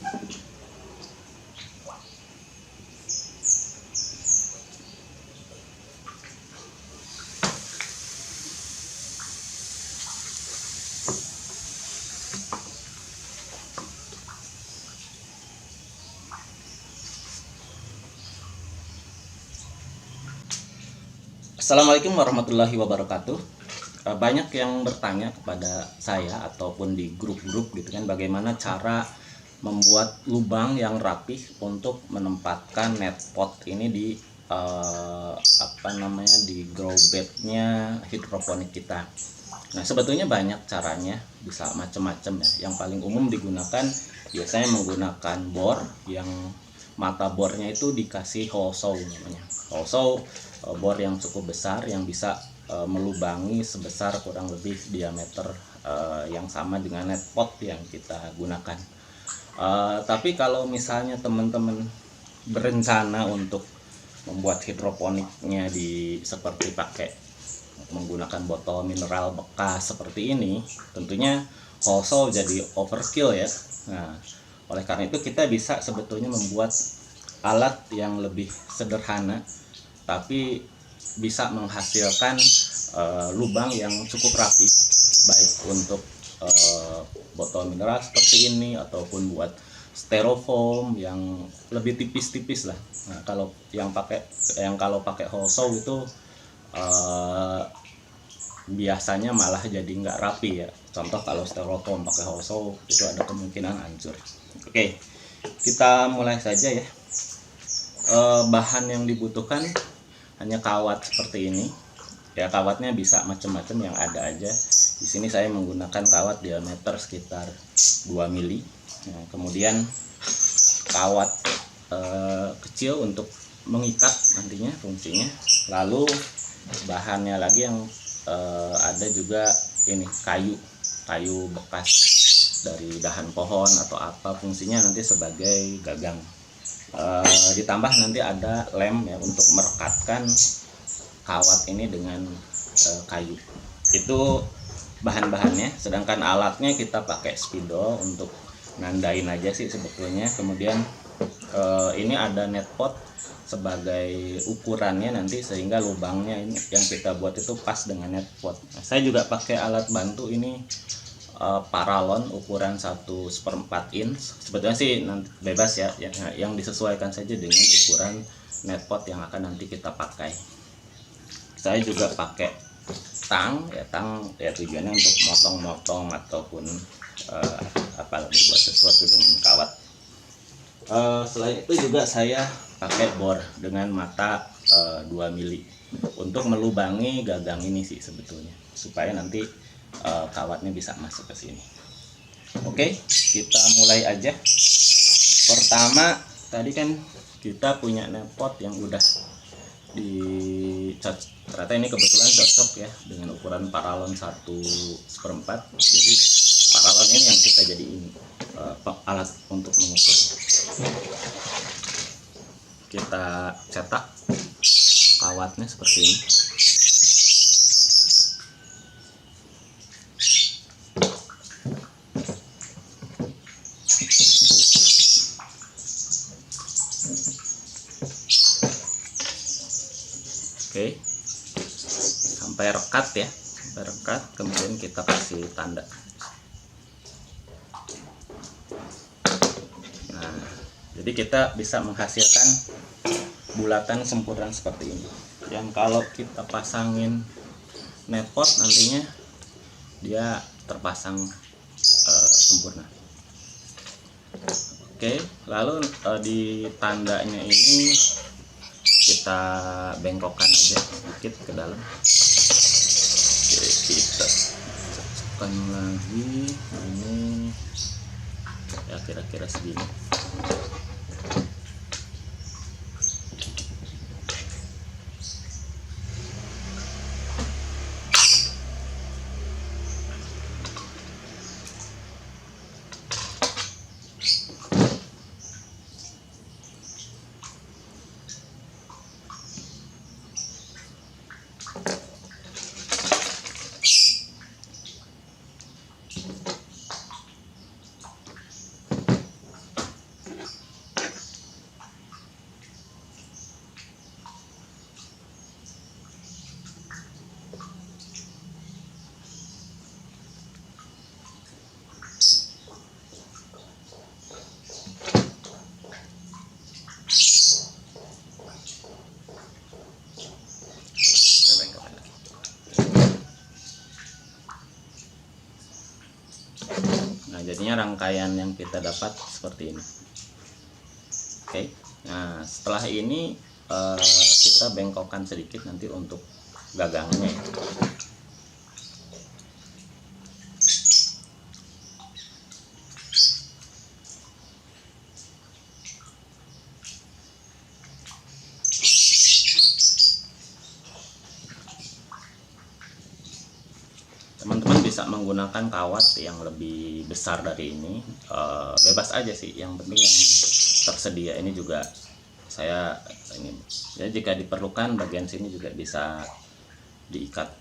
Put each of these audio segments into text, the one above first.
Assalamualaikum warahmatullahi wabarakatuh. Banyak yang bertanya kepada saya ataupun di grup-grup gitu kan, bagaimana cara membuat lubang yang rapih untuk menempatkan net pot ini di di grow bednya hidroponik kita. Nah, sebetulnya banyak caranya, bisa macam-macam ya. Yang paling umum digunakan biasanya menggunakan bor yang mata bornya itu dikasih hole saw namanya. Hole saw bor yang cukup besar yang bisa melubangi sebesar kurang lebih diameter yang sama dengan net pot yang kita gunakan. Tapi kalau misalnya teman-teman berencana untuk membuat hidroponiknya seperti pakai menggunakan botol mineral bekas seperti ini, tentunya hole saw jadi overkill ya. Nah, oleh karena itu kita bisa sebetulnya membuat alat yang lebih sederhana tapi bisa menghasilkan lubang yang cukup rapi, baik untuk botol mineral seperti ini ataupun buat styrofoam yang lebih tipis-tipis lah. Nah, kalau pakai hole saw itu biasanya malah jadi nggak rapi ya. Contoh kalau styrofoam pakai hole saw itu ada kemungkinan hancur. Oke, kita mulai saja ya. Bahan yang dibutuhkan hanya kawat seperti ini ya. Kawatnya bisa macam-macam yang ada aja. Di sini saya menggunakan kawat diameter sekitar 2 mili. Nah, kemudian kawat kecil untuk mengikat nantinya fungsinya. Lalu bahannya lagi yang ada juga ini kayu bekas dari dahan pohon atau apa, fungsinya nanti sebagai gagang. Ditambah nanti ada lem ya untuk merekatkan kawat ini dengan kayu. Itu bahan-bahannya. Sedangkan alatnya kita pakai spidol untuk nandain aja sih sebetulnya. Kemudian ini ada net pot sebagai ukurannya nanti, sehingga lubangnya ini yang kita buat itu pas dengan net pot. Nah, saya juga pakai alat bantu ini, paralon ukuran 1/4 inch. Sebetulnya sih nanti bebas ya, yang disesuaikan saja dengan ukuran net pot yang akan nanti kita pakai. Saya juga pakai tang ya tujuannya untuk motong-motong ataupun apalagi buat sesuatu dengan kawat. Selain itu juga saya pakai bor dengan mata 2 mili untuk melubangi gagang ini sih sebetulnya, supaya nanti kawatnya bisa masuk ke sini. Oke, kita mulai aja. Pertama, tadi kan kita punya net pot yang udah ternyata ini kebetulan cocok ya dengan ukuran paralon 1/4. Jadi paralon ini yang kita jadiin alat untuk mengukur. Kita cetak kawatnya seperti ini. Oke, sampai rekat, kemudian kita kasih tanda. Nah, jadi kita bisa menghasilkan bulatan sempurna seperti ini. Yang kalau kita pasangin net pot nantinya dia terpasang sempurna. Oke, lalu di tandanya ini kita bengkokkan aja sedikit ke dalam. Oke, kita cocokkan lagi ini ya kira-kira segini. hasilnya rangkaian yang kita dapat seperti ini. Oke, nah setelah ini kita bengkokkan sedikit nanti untuk gagangnya ya. Teman-teman bisa menggunakan kawat yang lebih besar dari ini, bebas aja sih, yang penting yang tersedia. Ini juga saya ini ya, jika diperlukan bagian sini juga bisa diikat.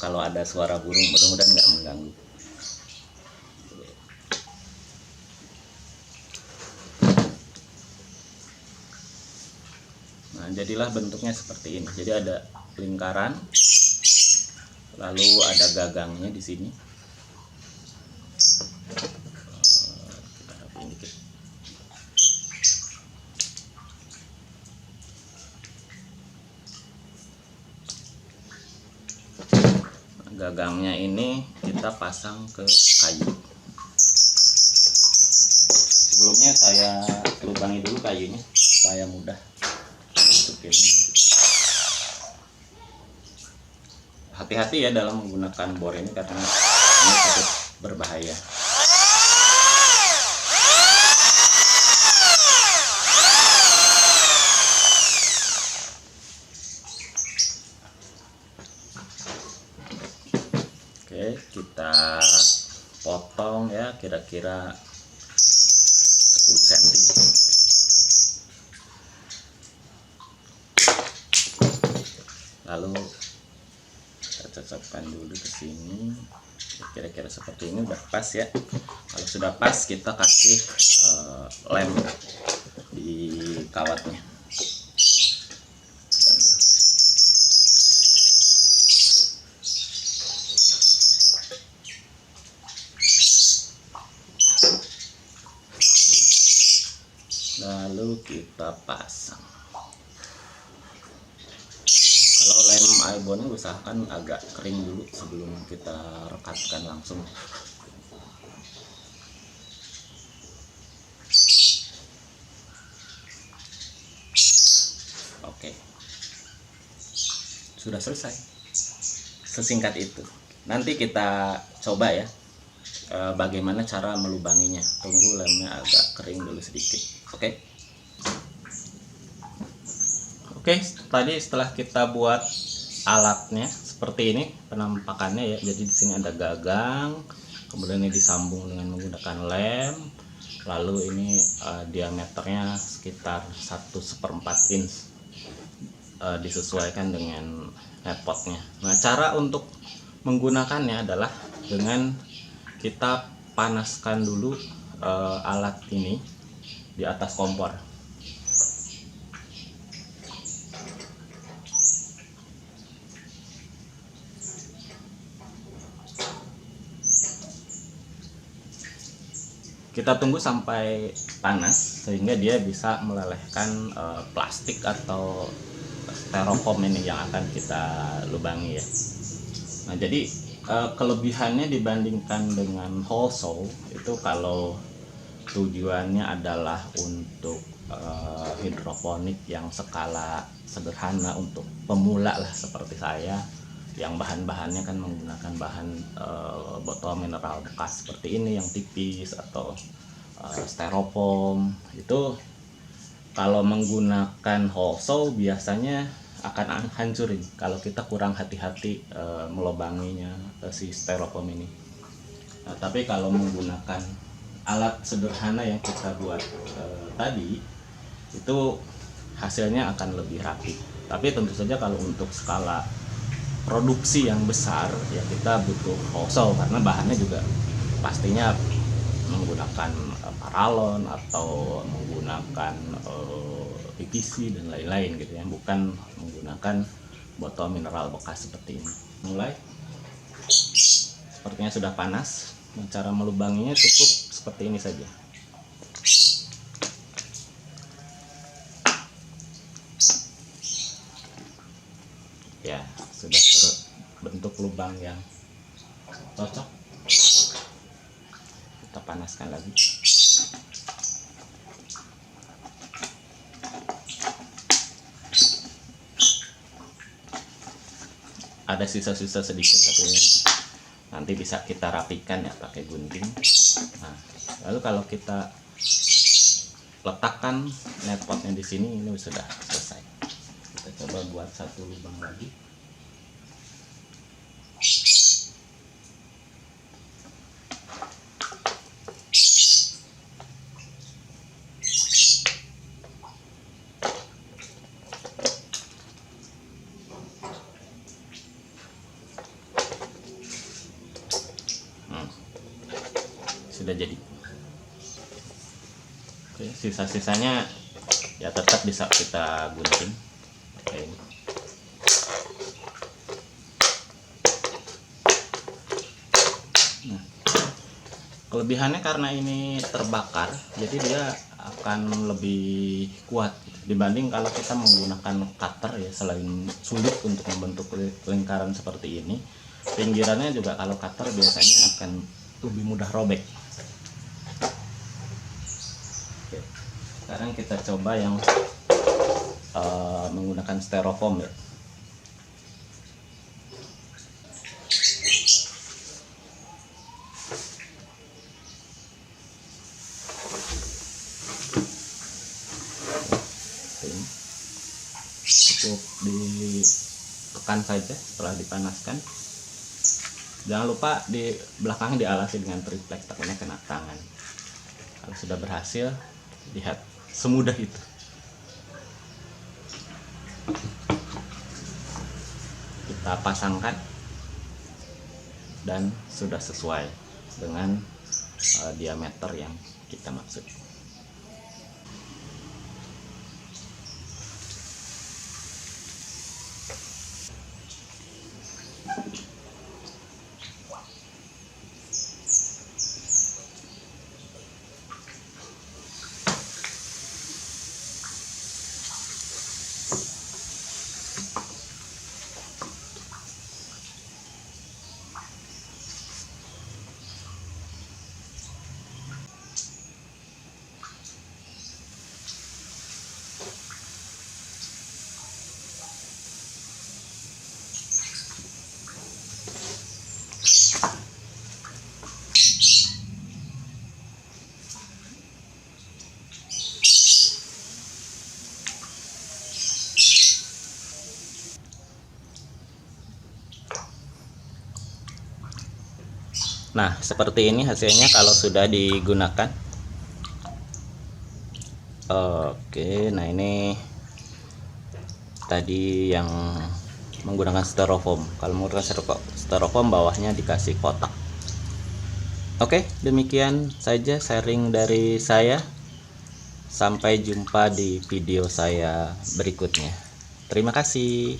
Kalau ada suara burung, mudah-mudahan nggak mengganggu. Nah, jadilah bentuknya seperti ini. Jadi ada lingkaran, lalu ada gagangnya di sini. Kita rapiin dikit. Gagangnya ini kita pasang ke kayu. Sebelumnya saya lubangi dulu kayunya supaya mudah untuk ini. Hati-hati ya dalam menggunakan bor ini karena ini cukup berbahaya. Oke, kita potong ya kira-kira 10 cm. Lalu kita cocokkan dulu ke sini. Kira-kira seperti ini udah pas ya. Kalau sudah pas kita kasih lem di kawatnya. Lalu kita pasang. Kalau lem airborne usahakan agak kering dulu sebelum kita rekatkan langsung. Oke, sudah selesai. Sesingkat itu. Nanti kita coba ya bagaimana cara melubanginya. Tunggu lemnya agak kering dulu sedikit. Oke, tadi setelah kita buat alatnya seperti ini penampakannya ya. Jadi di sini ada gagang, kemudian ini disambung dengan menggunakan lem. Lalu ini diameternya sekitar 1/4 inch, disesuaikan dengan headpotnya. Nah, cara untuk menggunakannya adalah dengan kita panaskan dulu alat ini di atas kompor. Kita tunggu sampai panas sehingga dia bisa melelehkan plastik atau styrofoam ini yang akan kita lubangi ya. Nah, jadi kelebihannya dibandingkan dengan hole saw itu, kalau tujuannya adalah untuk hidroponik yang skala sederhana untuk pemula lah seperti saya, yang bahan-bahannya kan menggunakan bahan botol mineral bekas seperti ini yang tipis atau styrofoam. Itu kalau menggunakan hole saw biasanya akan hancurin kalau kita kurang hati-hati melubanginya si styrofoam ini. Nah, tapi kalau menggunakan alat sederhana yang kita buat tadi, itu hasilnya akan lebih rapi. Tapi tentu saja kalau untuk skala produksi yang besar ya kita butuh hole saw, karena bahannya juga pastinya menggunakan paralon atau menggunakan PVC dan lain-lain gitu ya, bukan menggunakan botol mineral bekas seperti ini. Mulai. tripleknya sudah panas. Cara melubanginya cukup seperti ini saja. Ya, sudah terbentuk lubang yang cocok. Kita panaskan lagi. Ada sisa-sisa sedikit, tapi nanti bisa kita rapikan ya pakai gunting. Nah, lalu kalau kita letakkan netpotnya di sini, ini sudah selesai. Kita coba buat satu lubang lagi. Sudah jadi. Oke, sisa-sisanya ya tetap bisa kita gunting. Oke. Nah, kelebihannya karena ini terbakar, jadi dia akan lebih kuat dibanding kalau kita menggunakan cutter ya. Selain sulit untuk membentuk lingkaran seperti ini, pinggirannya juga kalau cutter biasanya akan lebih mudah robek. Sekarang kita coba yang menggunakan styrofoam ya. Cukup ditekan saja setelah dipanaskan. Jangan lupa di belakangnya dialasi dengan triplek, takutnya kena tangan. Kalau sudah berhasil, lihat semudah itu. Kita pasangkan dan sudah sesuai dengan diameter yang kita maksud. Nah, seperti ini hasilnya kalau sudah digunakan. Oke, nah ini tadi yang menggunakan styrofoam. Kalau menggunakan styrofoam, bawahnya dikasih kotak. Oke, demikian saja sharing dari saya. Sampai jumpa di video saya berikutnya. Terima kasih.